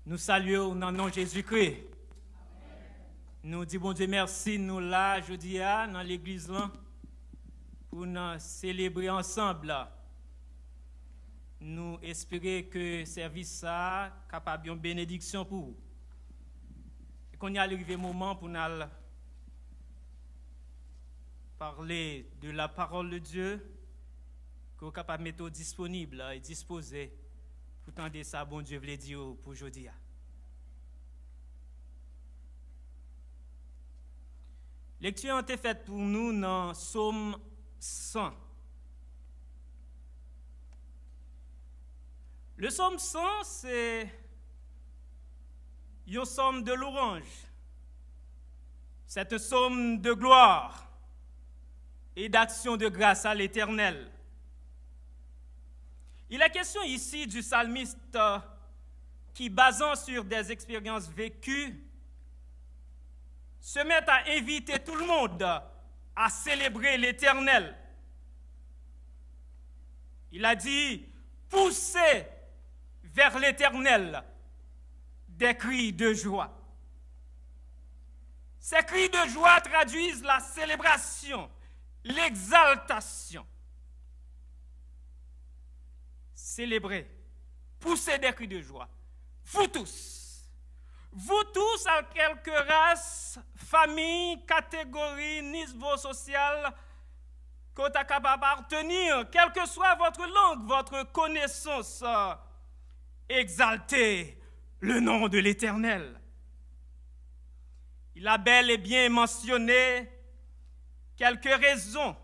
Nous saluons dans le nom de Jésus-Christ. Nous disons, bon Dieu, merci, nous là, jeudi, dans l'église, là, pour nous célébrer ensemble. Nous espérons que le service ça capable une bénédiction pour vous. Et qu'on y arrive un moment pour nous parler de la parole de Dieu, qu'on est capable de mettre disponible et disposé pour tendre ça, bon Dieu, veut dire pour aujourd'hui. Lecture a été faite pour nous dans Psaume 100. Le Psaume 100, c'est un psaume de louange. C'est un psaume de gloire et d'action de grâce à l'Éternel. Il est question ici du psalmiste qui, basant sur des expériences vécues, se met à inviter tout le monde à célébrer l'Éternel. Il a dit, poussez vers l'Éternel des cris de joie. Ces cris de joie traduisent la célébration, l'exaltation. Célébrer, poussez des cris de joie. Vous tous, à quelque race, famille, catégorie, niveau social, que vous êtes capable d'appartenir, quelle que soit votre langue, votre connaissance, exaltez le nom de l'Éternel. Il a bel et bien mentionné quelques raisons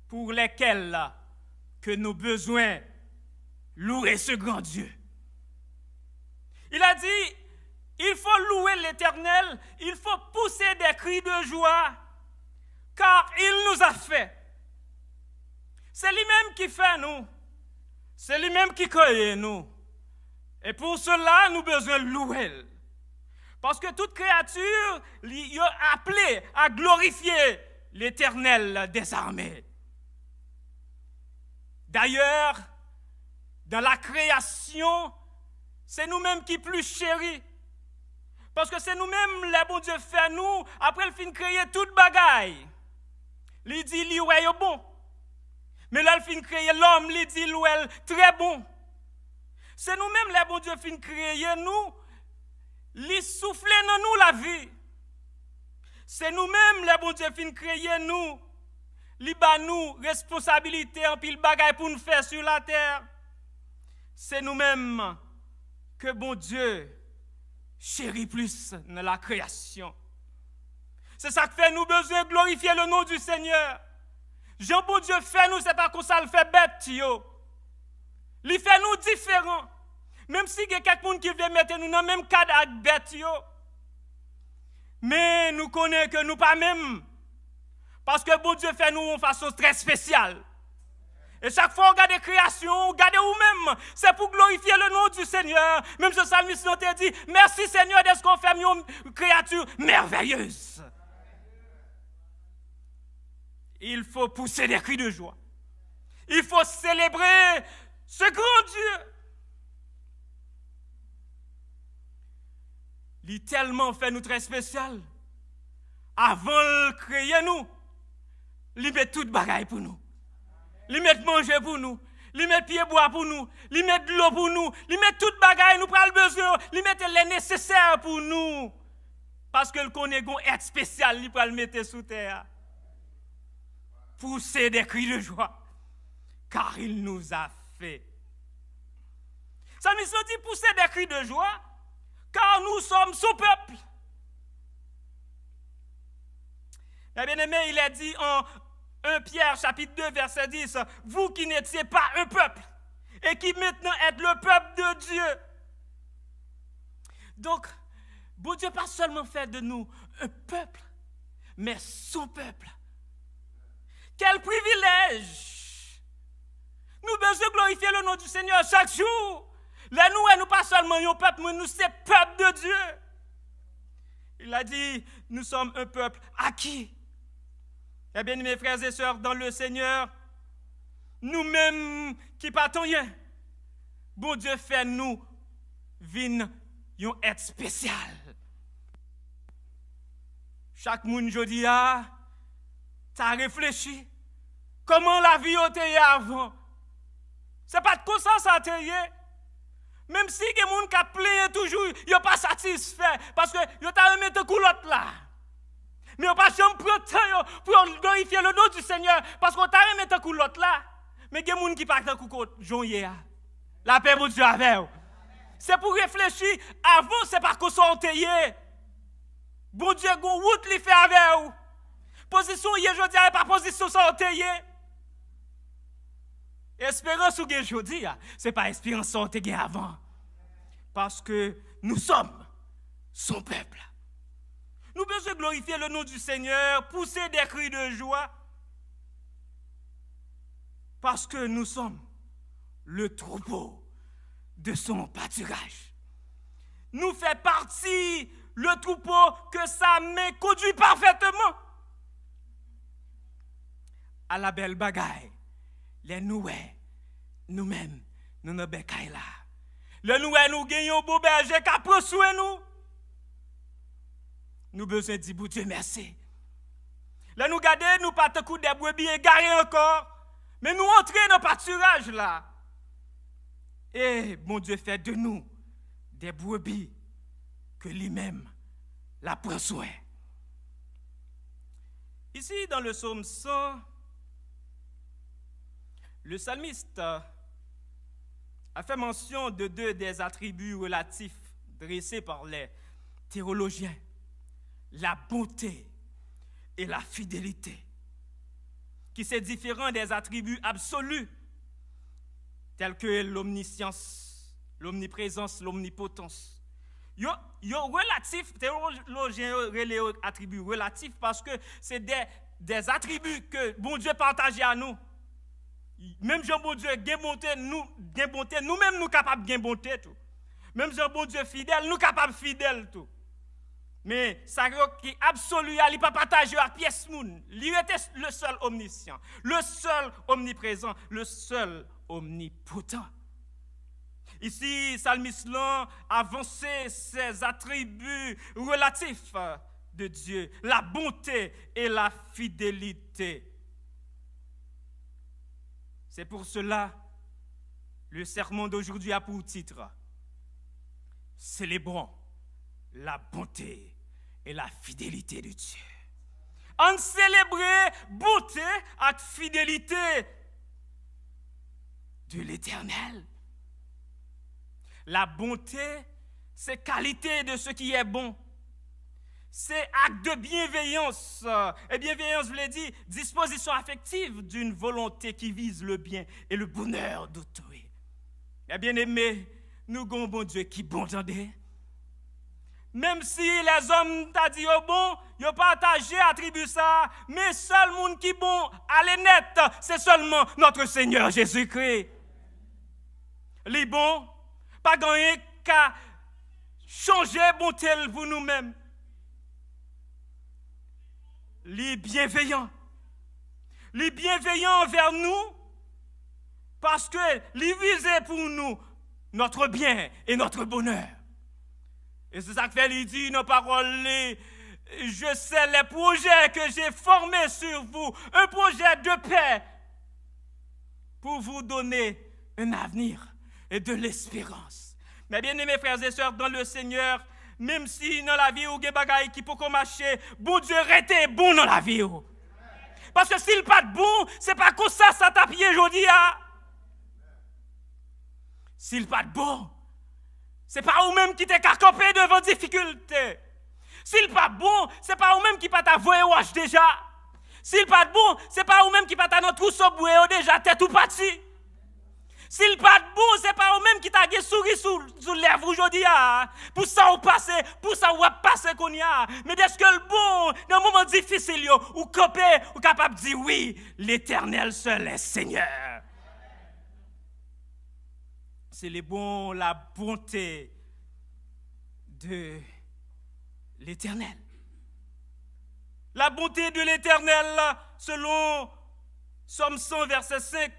pour lesquelles que nous avons besoin de louer ce grand Dieu. Il a dit, il faut louer l'Éternel, il faut pousser des cris de joie, car il nous a fait. C'est lui-même qui fait nous, c'est lui-même qui crée nous. Et pour cela, nous avons besoin de louer. Parce que toute créature est appelée à glorifier l'Éternel des armées. D'ailleurs, dans la création, c'est nous-mêmes qui plus chéris. Parce que c'est nous-mêmes, les bon Dieu fait nous, après le fin créer toute bagaille. Il dit, il est bon. Mais là, le fin créer l'homme, il dit, il est très bon. C'est nous-mêmes, les bon Dieu fin créer nous, il souffle dans nous la vie. C'est nous-mêmes, les bon Dieu fin créer nous, il bat nous responsabilité en pile bagaille pour nous faire sur la terre. C'est nous-mêmes que bon Dieu chérit plus dans la création. C'est ça qui fait nous besoin de glorifier le nom du Seigneur. Jean bon Dieu fait nous, c'est pas comme ça le fait bête, yo. Il fait nous différents. Même si il y a quelqu'un qui veut mettre nous dans le même cadre avec bête, yo. Mais nous connaissons que nous pas même. Parce que bon Dieu fait nous de façon très spéciale. Et chaque fois qu'on regarde les créations, regardez vous-même, c'est pour glorifier le nom du Seigneur. Même ce psalmiste nous dit, merci Seigneur de ce qu'on fait une créature merveilleuse. Il faut pousser des cris de joie. Il faut célébrer ce grand Dieu. Il a tellement fait nous très spécial. Avant de créer nous, il met toute bagaille pour nous. Il met manger pour nous, il met pied bois pour nous, il met de l'eau pour nous, il met toute bagaille nous prenons besoin, il met les nécessaires pour nous. Parce que le connaît qu'on est spécial, il peut le mettre sous terre. Pousser des cris de joie, car il nous a fait. Ça nous dit pousser des cris de joie, car nous sommes son peuple. Eh bien aimé, il a dit en 1 Pierre chapitre 2 verset 10, vous qui n'étiez pas un peuple et qui maintenant êtes le peuple de Dieu. Donc, bon Dieu pas seulement fait de nous un peuple, mais son peuple. Quel privilège! Nous devons glorifier le nom du Seigneur chaque jour. Là, nous pas seulement un peuple, mais nous sommes peuple de Dieu. Il a dit, nous sommes un peuple acquis. Eh bien, mes frères et sœurs, dans le Seigneur, nous-mêmes qui partons rien, bon Dieu fait nous vin yon être spécial. Chaque monde jodi a t'a réfléchi comment la vie était avant. C'est pas comme ça était. Même si les gens qui plaignent toujours, ils ne sont pas satisfaits parce que ils ont remis de coulotte là. Mais ils n'ont pas jamais pris le temps pour glorifier le nom du Seigneur parce qu'on t'a remis de coulotte là. Mais il y a des gens qui ne partent pas. La paix pour Dieu avec vous. C'est pour réfléchir. Avant, c'est pas qu'on soit enterré. Bon Dieu, une route li fait avec vous. Position, je dis, pas position sans enterré. Espérance ou je dis, c'est pas espérance sans enterré avant. Parce que nous sommes son peuple. Nous devons glorifier le nom du Seigneur, pousser des cris de joie. Parce que nous sommes le troupeau de son pâturage. Nous fait partie le troupeau que sa main conduit parfaitement. À la belle bagaille, les nous-mêmes, nous ne bécaille là. Le nous gagnons beau berger qui prend soin nous. Nous besoin de dire, Dieu merci. Là nous garder, nous pas de coup des brebis égarés encore, mais nous entrer dans le pâturage là. Et mon Dieu fait de nous des brebis que lui-même la prend soin. Ici, dans le psaume 100, le psalmiste a fait mention de deux des attributs relatifs dressés par les théologiens, la bonté et la fidélité, qui sont différents des attributs absolus, tels que l'omniscience, l'omniprésence, l'omnipotence. Yo relatif, théologiens les attributs relatifs parce que c'est des attributs que bon Dieu partage à nous. Même Jean bon Dieu gain bonté, nous-mêmes nous capables gain bonté tout. Même Jean bon Dieu fidèle, nous capables fidèle tout. Mais ça qui est absolu, il pas partager à pièce moun. Il était le seul omniscient, le seul omniprésent, le seul omnipotent. Ici, Psalmiste a avancé ses attributs relatifs de Dieu, la bonté et la fidélité. C'est pour cela le sermon d'aujourd'hui a pour titre « Célébrons la bonté et la fidélité de Dieu ». On célébrer bonté et fidélité de l'Éternel. La bonté, c'est qualité de ce qui est bon. C'est acte de bienveillance. Et bienveillance, je l'ai dit, disposition affective d'une volonté qui vise le bien et le bonheur d'autrui. Eh bien aimé, nous avons bon Dieu qui bon, entendez? Même si les hommes t'a dit oh bon, ils ont partagé, attribué ça, mais seul monde qui bon, allez net, c'est seulement notre Seigneur Jésus-Christ. Les bons, pas gagner qu'à changer bonté pour nous-mêmes. Les bienveillants envers nous, parce que les visaient pour nous notre bien et notre bonheur. Et c'est ça que fait, il dit nos paroles, je sais les projets que j'ai formés sur vous, un projet de paix pour vous donner un avenir et de l'espérance. Mais bien aimés frères et sœurs dans le Seigneur, même si dans la vie ou des bagailles qui peut marcher, bon Dieu reste bon dans la vie. Parce que s'il pas de bon, c'est pas comme ça t'a pied aujourd'hui. S'il pas de bon, c'est pas vous-même qui t'es campé devant difficultés. S'il pas bon, c'est pas vous-même qui pas ta voyage déjà. S'il pas de bon, c'est pas vous-même qui pas ta notre trousseau boué déjà tête tout parti. S'il pas de bon, c'est pas vous-même qui t'a souri sous lèvres aujourd'hui. Pour ça ou passer, pour ça ou passer qu'on y a. Mais est-ce que le bon, dans un moment difficile, ou campé, ou capable de dire oui, l'Éternel seul est Seigneur. C'est le bon, la bonté de l'Éternel. La bonté de l'Éternel, selon Psaume 100, verset 5,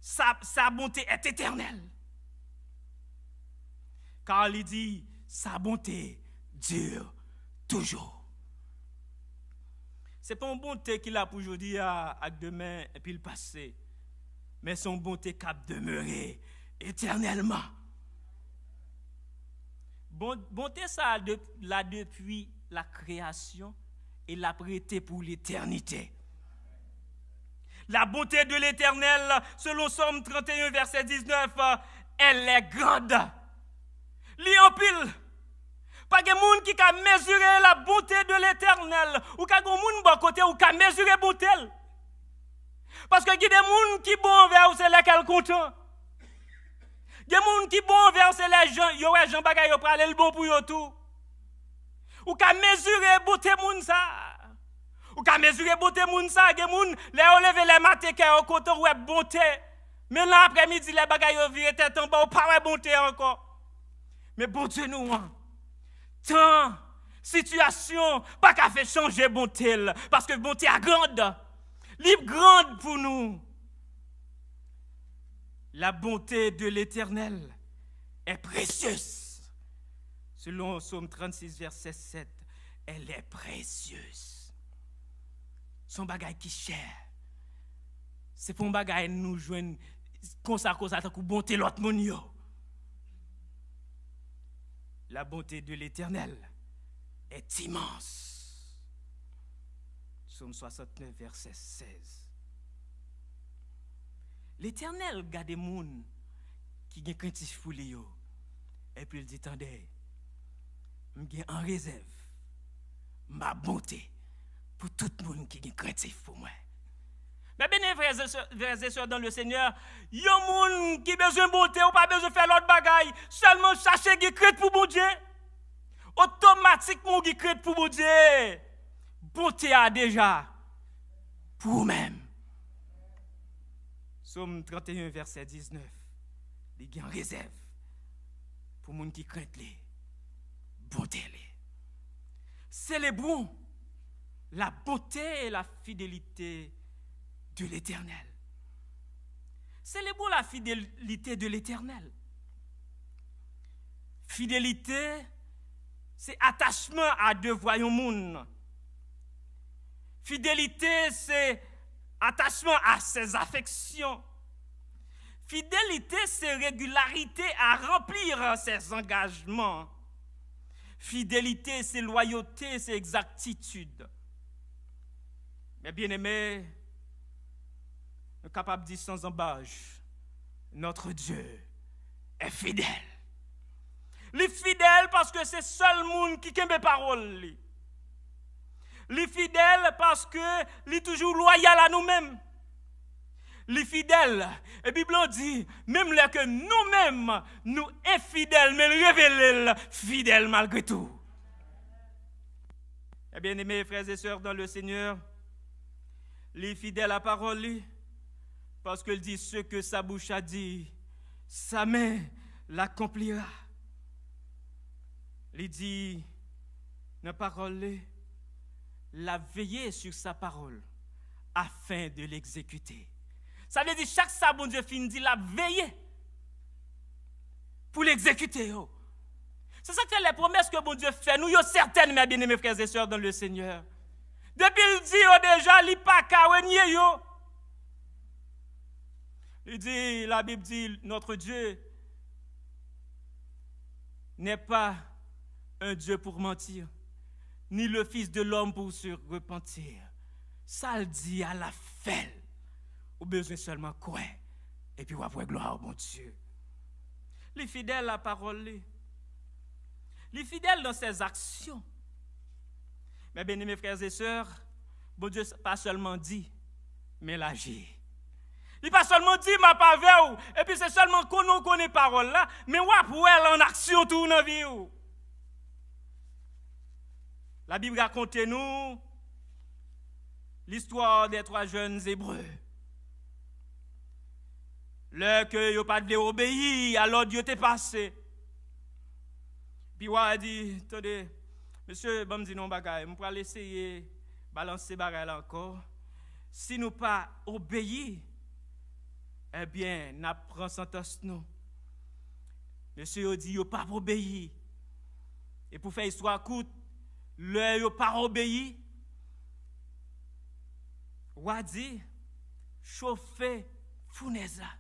sa bonté est éternelle. car il dit, sa bonté dure toujours. C'est pas une bonté qu'il a pour aujourd'hui à demain et puis le passé, mais son bonté cap demeurer éternellement. Bonté ça là depuis la création et l'a prêté pour l'éternité. La bonté de l'Éternel, selon Somme 31, verset 19, elle est grande. Li en pile. Pas de monde qui a mesuré la bonté de l'Éternel, ou pas de monde bon côté ou qui a mesuré la bonté. Parce que il y a des gens qui bon envers c'est lesquels content. Il y a des gens qui bon envers c'est les gens, yo ouais Jean bagay yo prale le bon pour yo tout. Ou qui a mesuré beauté moun ça. Ou ka mesurer beauté moun sa, gen moun les lever les matin qui au côté ouais bonté. Mais là après-midi les bagaille yo viré tête en bas ou pas ouais bonté encore. Mais bon Dieu nous tant situation pas qu'à faire changer bonté parce que bonté est grande. Libre grande pour nous. La bonté de l'Éternel est précieuse. Selon Psaume 36 verset 7, elle est précieuse. Son bagay qui cher. C'est pour un bagay nous joindre comme ça tant que bonté l'autre moun yo. La bonté de l'Éternel est immense. Psaume 69 verset 16. L'Éternel garde des moun qui gen craintif pour li yo. Et puis il dit attendez, m'gen en réserve ma bonté pour tout le monde qui est craintif pour moi. Mais bien, frères et sœurs dans le Seigneur, il y a des gens qui ont besoin de bonté ou pas besoin de faire l'autre bagaille. Seulement chercher qui crête pour bon Dieu. Automatiquement qui crête pour bon Dieu. Bonté a déjà pour vous-même. Psaume 31, verset 19. Il y a une réserve pour les gens qui craignent les bonté. Célébrons la bonté et la fidélité de l'Éternel. Célébrons la fidélité de l'Éternel. Fidélité, c'est attachement à deux voyants monde. Fidélité, c'est attachement à ses affections. Fidélité, c'est régularité à remplir ses engagements. Fidélité, c'est loyauté, c'est exactitude. Mais bien aimé, nous sommes capables de dire sans embâche, notre Dieu est fidèle. Il est fidèle parce que c'est le seul monde qui aime les paroles. Il est fidèle parce qu'il est toujours loyal à nous-mêmes. Il est fidèle. Et la Bible dit, même là que nous-mêmes, nous infidèles, mais il révèle fidèle malgré tout. Eh bien, aimés frères et sœurs dans le Seigneur, il est fidèle à la parole, parce qu'il dit ce que sa bouche a dit, sa main l'accomplira. Il dit, dans la parole, la veiller sur sa parole, afin de l'exécuter. Ça veut dire chaque ça, bon Dieu, fin dit la veiller pour l'exécuter. C'est ça que les promesses que bon Dieu fait, nous, sommes certaines, mes bien-aimés frères et sœurs dans le Seigneur. Depuis il dit déjà, il n'y a pas qu'à renier. Il dit, la Bible dit, notre Dieu n'est pas un Dieu pour mentir, ni le Fils de l'homme pour se repentir. Ça le dit à la fin. Ou besoin seulement quoi? Et puis, on va voir gloire au bon Dieu. Les fidèles à la parole. Les fidèles dans ses actions. Mais bien, mes frères et sœurs, bon Dieu pas seulement dit, mais l'agit. Il pas seulement dit, ma pas ou, et puis c'est seulement qu'on connaît parole là, mais on va pour elle en action tout dans la vie. La Bible raconte nous l'histoire des 3 jeunes Hébreux. Là que yo pas de obéir, alors Dieu t'est passé. Puis on a dit, attendez, monsieur, bon me dit non bagaille, on pourra essayer balancer bagaille là encore. Si nous pas obéir, eh bien, n'a prend sentence nous. Monsieur a dit, il n'a pas obéi. Et pour faire histoire courte, il n'a pas obéi. Ou a dit, chauffer fournaise là.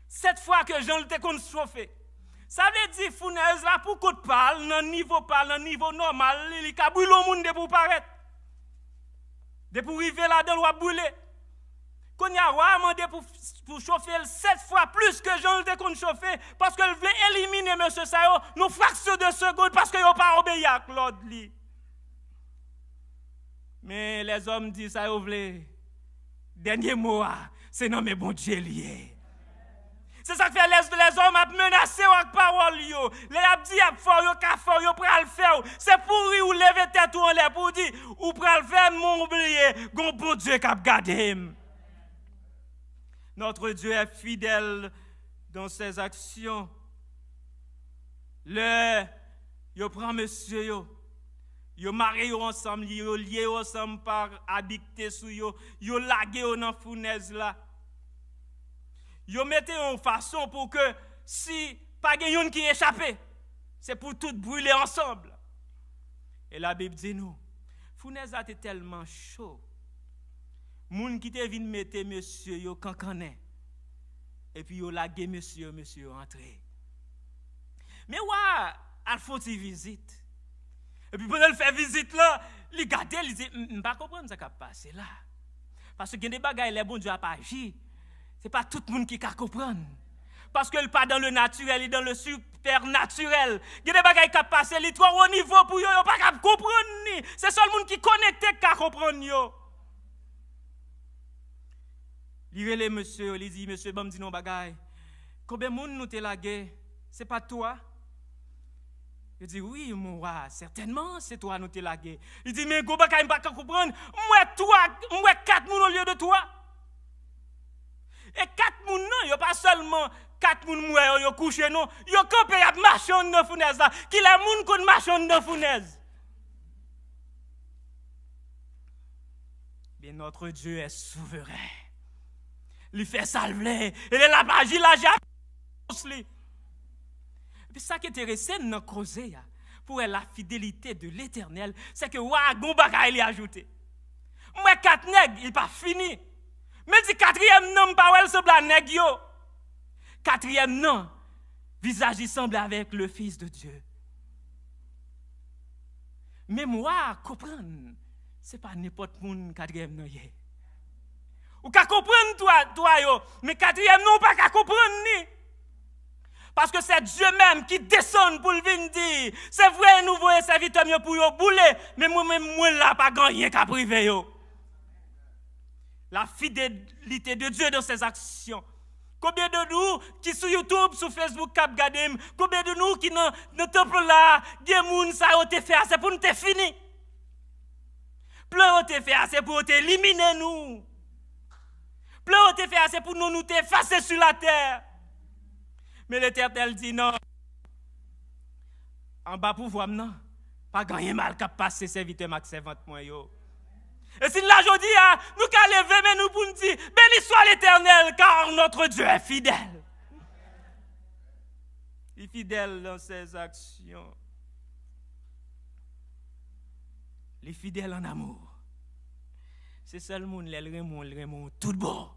Cette fois que Jean le qu'on chauffer. Ça veut dire fournaise là pour qu'on parle, dans niveau normal, il a brûlé le monde pour paraître. De pour arriver là-dedans, il va brûler. Qu'on y a demandé pour chauffer 7 fois plus que Jean le qu'on chauffer, parce qu'il voulait éliminer M. Sayo, nos fractions de seconde, parce qu'il n'a pas obéi à Claude. Mais les hommes disent ça, ils voulaient. Dernier mot, c'est non, mais bon Dieu lié. C'est ça que fait les hommes à menacer avec parole. Les ont dit à fort, ils pral le faire. C'est pour ou lever tête ou en l'air pour dire, ou pral le faire, mon oublié, gon bon Dieu qui a gardé. Notre Dieu est fidèle dans ses actions. Yo prend monsieur yo marié ensemble, yo lié ensemble par habité sous yo lagué dans fournaise là. Yo mettez en façon pour que si pas quelqu'un qui échappé, c'est pour tout brûler ensemble. Et la Bible dit nous, fournaise était tellement chaud. Moun qui te vinn mettre monsieur yo cancané. Et puis yo lagué monsieur entré. Mais ouais, al faut une visite. Et puis pendant le faire visite là, il regarde, il dit pas comprendre ça qui a passé là. Parce que il y a des bagages les bon Dieu a pas agi. C'est pas tout le monde qui peut comprendre. Parce qu'il n'est pas dans le naturel, il est dans le supernaturel. Il y a des bagages qui passent, il est trop haut niveau pour eux, ils ne peuvent pas comprendre. C'est seul le monde qui est connecté qui peut comprendre. Il relève monsieur, il dit, monsieur, bon, me dit non bagaille. Combien de monde nous t'es lagué? C'est pas toi? Il dit, oui, moi, certainement, c'est toi nous t'es lagué. Il dit, mais go bagaille, je ne peux pas comprendre. Moi, 4 moun au lieu de toi. Et 4 moun non, il n'y a pas seulement 4 moun mourir, yo couché non, yo campé y a marché dans fournaise là, qui les moun qu'on marche dans fournaise. Bien notre Dieu est souverain. Il fait salver, il est là bas, il a jamais. Puis ça qui est intéressant dans causer pour la fidélité de l'Éternel, c'est que wa gon bagay il ajouté. Moi 4 nèg, il pas fini. Mais dit 4e nom pas elle semble à nèg yo. 4e nom, visage il semble avec le Fils de Dieu. Mais moi comprendre, c'est pas n'importe moun 4e nom yé. Ou ka comprendre toi yo, mais 4e nom pas ka comprendre ni. Parce que c'est Dieu même qui descend pour le venir dire, c'est vrai nous voyons serviteurs mieux pour yo bouler, mais moi-même moi là pas gagner qu'à priver yo. La fidélité de Dieu dans ses actions. Combien de nous qui sur YouTube, sur Facebook, Cap Gadem, combien de nous qui dans le temple là, des moun ça ont été fait, c'est pour nous te fini. Plein ont été fait, c'est pour te éliminer nous. Plein ont été fait, c'est pour nous t'effacer sur la terre. Mais l'Éternel dit non. En bas pouvoir non, pas gagner mal qu'à passer serviteur max servante moi yo. Et si là je dis, nous qu'à lever, mais nous pour nous dire, béni soit l'Éternel, car notre Dieu est fidèle. Il est fidèle dans ses actions. Il est fidèle en amour. C'est seul le monde, le remont, tout bon.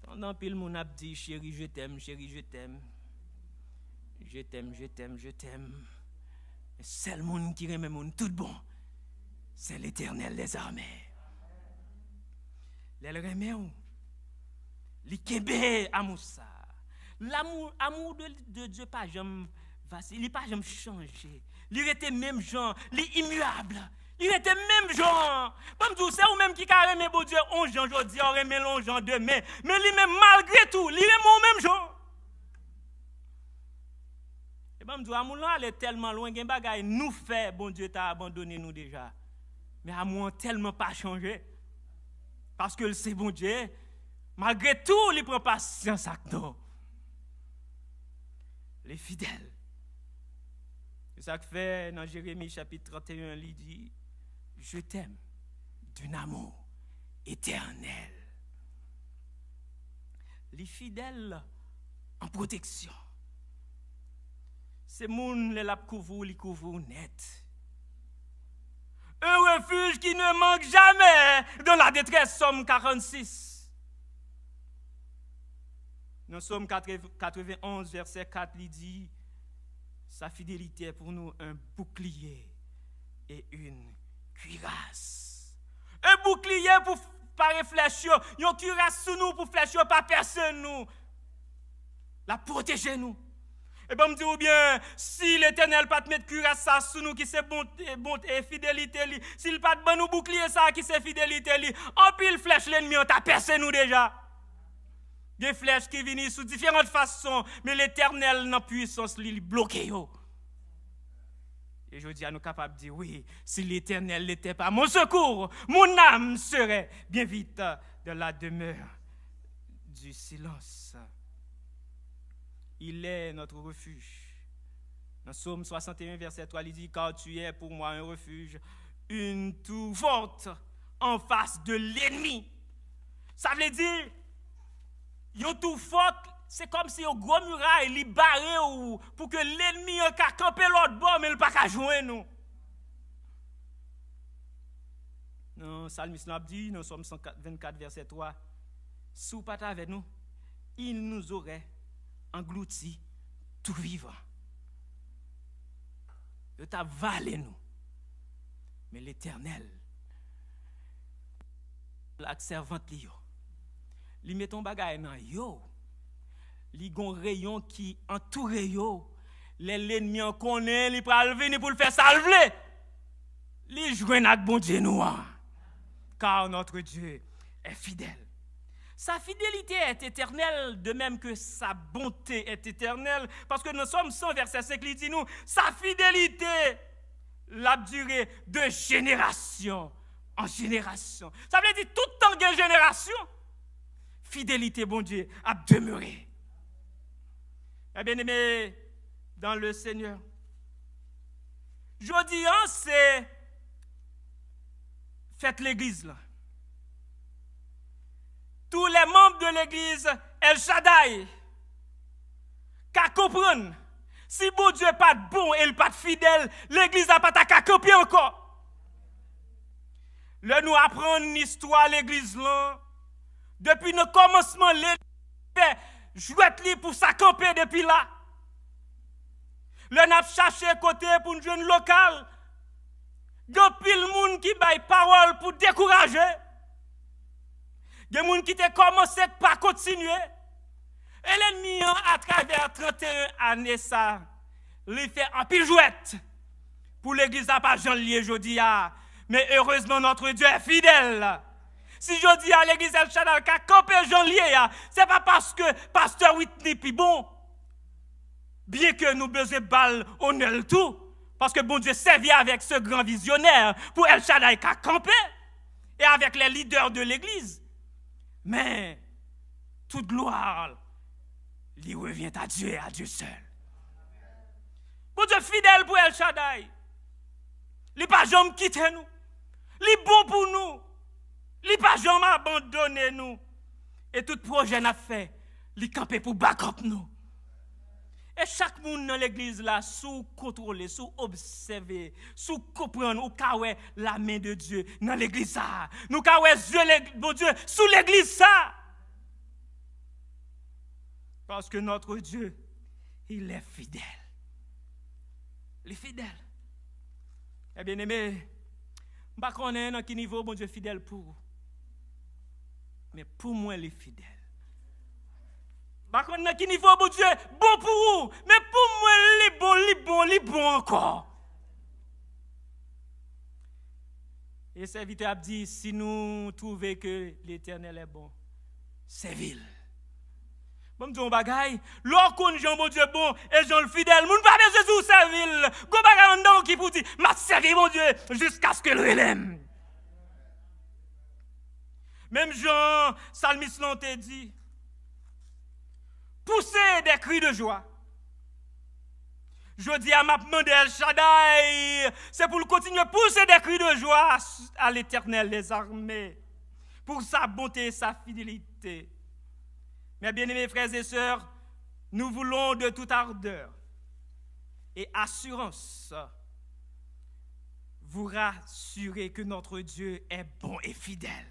Pendant que le monde a dit, chérie, je t'aime, chérie, je t'aime. Je t'aime, je t'aime, je t'aime. Le seul monde qui remet mon tout bon, c'est l'Éternel des armées. Le remet où? L'ikebe amoussa. L'amour de Dieu pas jamais vacille, il pas jamais changé. Il était même genre, il est immuable. Il était même genre. Comme tout c'est ou même qui a remet bon Dieu 11 ans aujourd'hui, on remet 11 ans demain, mais lui même malgré tout, il est mon même genre. Et bien, je amour là, est tellement loin, que bagay nous fait, bon Dieu t'a abandonné nous déjà. Mais amour tellement pas changé. Parce que c'est bon Dieu, malgré tout, il prend patience avec nous. Les fidèles. C'est ça que fait dans Jérémie chapitre 31, il dit, je t'aime d'un amour éternel. les fidèles en protection. C'est moun les lap couvre, li couvre net. Un refuge qui ne manque jamais dans la détresse, Somme 46. Dans Somme 91, verset 4, il dit, sa fidélité est pour nous un bouclier et une cuirasse. Un bouclier pour pas réfléchir, une cuirasse sur nous pour fléchir, pas personne nous. La protéger nous. Et bien, me dit ou bien, si l'Éternel pas te mettre cuirasse ça sur nous, qui c'est bonté et fidélité, s'il pas te nous bouclier ça, qui c'est fidélité, en pile flèche l'ennemi, on t'a percé nous déjà. Des flèches qui viennent sous différentes façons, mais l'Éternel, dans puissance, il bloque. Et je dis à nous capables de dire, oui, si l'Éternel n'était pas mon secours, mon âme serait bien vite dans la demeure du silence. Il est notre refuge. Dans Psaume 61, verset 3, il dit, car tu es pour moi un refuge, une tour forte en face de l'ennemi. Ça veut dire, une tour forte, c'est comme si un gros muraille li barré ou pour que l'ennemi a camper l'autre bord, mais il n'a pas qu'à jouer nous. Non, Psalmiste n'a dit, dans Psaume 124, verset 3, si vous pas avec nous, il nous aurait englouti tout vivant. Il t'a valé nous. Mais l'Éternel, la servante li yo, li met ton bagay nan yo, li gon rayon qui entoure yo, l'ennemi en connaît, li pral venir pour le faire salver. Li jouen ak bon Dieu nous, car notre Dieu est fidèle. Sa fidélité est éternelle, de même que sa bonté est éternelle, parce que nous sommes 100, verset 5, il dit nous, sa fidélité l'a duré de génération en génération. Ça veut dire tout temps de génération, fidélité, bon Dieu, a demeuré. Eh bien aimé, dans le Seigneur, jeudi, c'est faites l'église là. Tous les membres de l'église El Shaddai, qu'à comprendre, si bon Dieu n'est pas bon et il n'est pas fidèle, l'église n'a pas qu'à copier encore. Là, nous apprenons l'histoire de l'église là. Depuis le commencement, l'église jouet pour s'accamper depuis là. Là, nous avons cherché côté pour une jeune locale. Depuis le monde qui baille parole pour décourager. Il y a des gens qui ont commencé par continuer. Et l'ennemi, à travers 31 années, ça, il fait un pile jouette. Pour l'église, à pas Jean lié, je dis, mais heureusement, notre Dieu est fidèle. Si je dis à l'église El Shaddai, qu'a campé Jean lié, c'est pas parce que pasteur Whitney puis bon. Bien que nous besoin balle honneur tout, parce que bon Dieu servit avec ce grand visionnaire pour El Shaddai qu'a campé, et avec les leaders de l'église. Mais toute gloire lui revient à Dieu et à Dieu seul. Bon Dieu fidèle pour El Shaddai. Il n'est pas jamais quitté nous. Il est bon pour nous. Il n'est pas jamais abandonné nous. Et tout projet n'a fait, il est campé pour backup nous. Et chaque monde dans l'église là, sous contrôler, sous observer, sous comprendre, ou kawè la main de Dieu dans l'église ça. Nous kawè bon Dieu sous l'église ça. Parce que notre Dieu, il est fidèle. Il est fidèle. Eh bien aimé, je ne sais pas dans quel niveau bon Dieu est fidèle pour vous. Mais pour moi, il est fidèle. Par contre, dans quel niveau, bon Dieu, bon pour vous, mais pour moi, il est bon encore. Et le serviteur a dit, si nous trouvons que l'Éternel est bon, c'est vil. Bon, je dis un bagay, lorsqu'on Jean bon Dieu bon et Jean le fidèle, moun pas besoin de servir. Go bagay en qui pour dire, m'a servi mon Dieu jusqu'à ce que le l'aime. Même Jean, psalmiste l'ont dit, poussez des cris de joie. Je dis à ma demande El Shaddai, c'est pour continuer à pousser des cris de joie à l'Éternel des armées, pour sa bonté et sa fidélité. Mes bien-aimés frères et sœurs, nous voulons de toute ardeur et assurance vous rassurer que notre Dieu est bon et fidèle.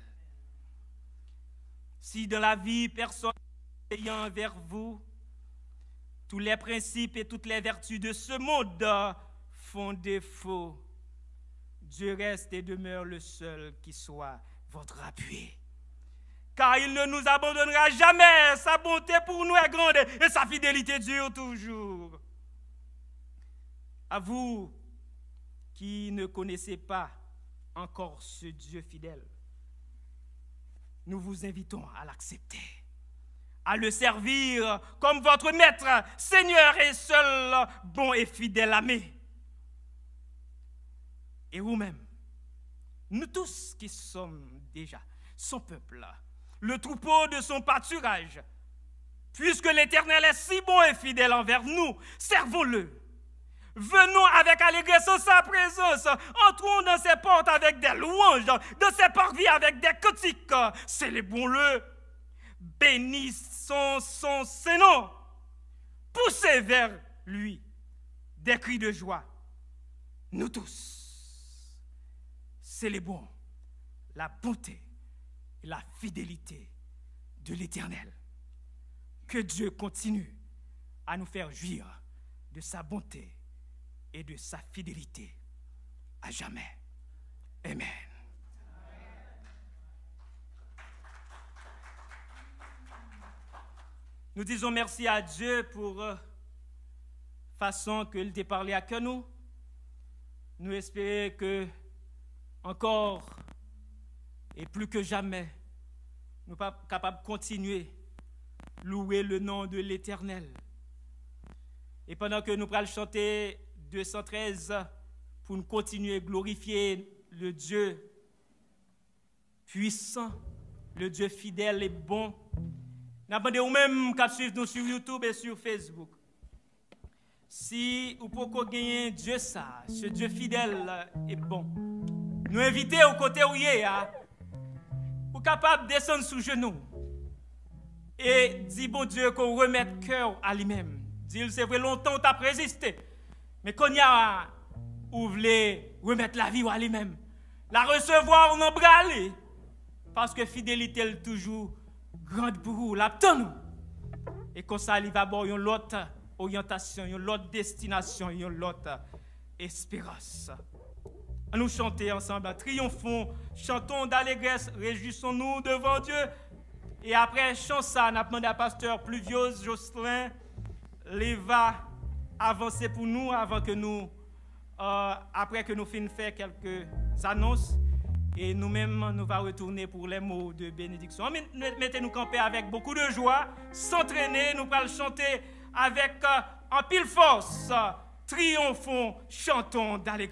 Si dans la vie, personne n'est envers vous, tous les principes et toutes les vertus de ce monde font défaut, Dieu reste et demeure le seul qui soit votre appui. Car il ne nous abandonnera jamais, sa bonté pour nous est grande et sa fidélité dure toujours. À vous qui ne connaissez pas encore ce Dieu fidèle, nous vous invitons à l'accepter, à le servir comme votre maître, Seigneur et seul bon et fidèle ami. Et vous-même, nous tous qui sommes déjà son peuple, le troupeau de son pâturage, puisque l'Éternel est si bon et fidèle envers nous, servons-le. Venons avec allégresse en sa présence, entrons dans ses portes avec des louanges, dans ses parvis avec des cantiques, célébrons-le, bénissons son Saint-Nom, poussez vers lui des cris de joie. Nous tous, célébrons la bonté et la fidélité de l'Éternel. Que Dieu continue à nous faire jouir de sa bonté et de sa fidélité à jamais. Amen. Nous disons merci à Dieu pour façon qu'il t'a parlé à que nous. Nous espérons que encore et plus que jamais, nous sommes capables de continuer à louer le nom de l'Éternel. Et pendant que nous allons chanter 213 pour nous continuer à glorifier le Dieu puissant, le Dieu fidèle et bon, nous demandons même qu'à suivre nous sur YouTube et sur Facebook. Si vous pouvez gagner Dieu ça, ce Dieu fidèle et bon, nous inviter au côté où il est, pour capable de descendre sous genoux et dire bon Dieu qu'on remette cœur à lui-même. Dire c'est vrai longtemps t'as résisté, mais quand il y a vous voulez remettre la vie à lui-même, la recevoir en bras, parce que fidélité est toujours grande pour vous, l'attend. Et comme ça, il va avoir une autre orientation, une autre destination, une autre espérance. Nous chantons ensemble, triomphons, chantons d'allégresse, réjouissons-nous devant Dieu. Et après, chant ça, on a demandé à pasteur Pluviose, Jocelyn, les va avancer pour nous avant que nous, après que nous finissons faire quelques annonces. Et nous-mêmes, nous allons retourner pour les mots de bénédiction. Mettez-nous camper avec beaucoup de joie, s'entraîner, nous allons chanter avec en pile force, triomphons, chantons d'allégresse.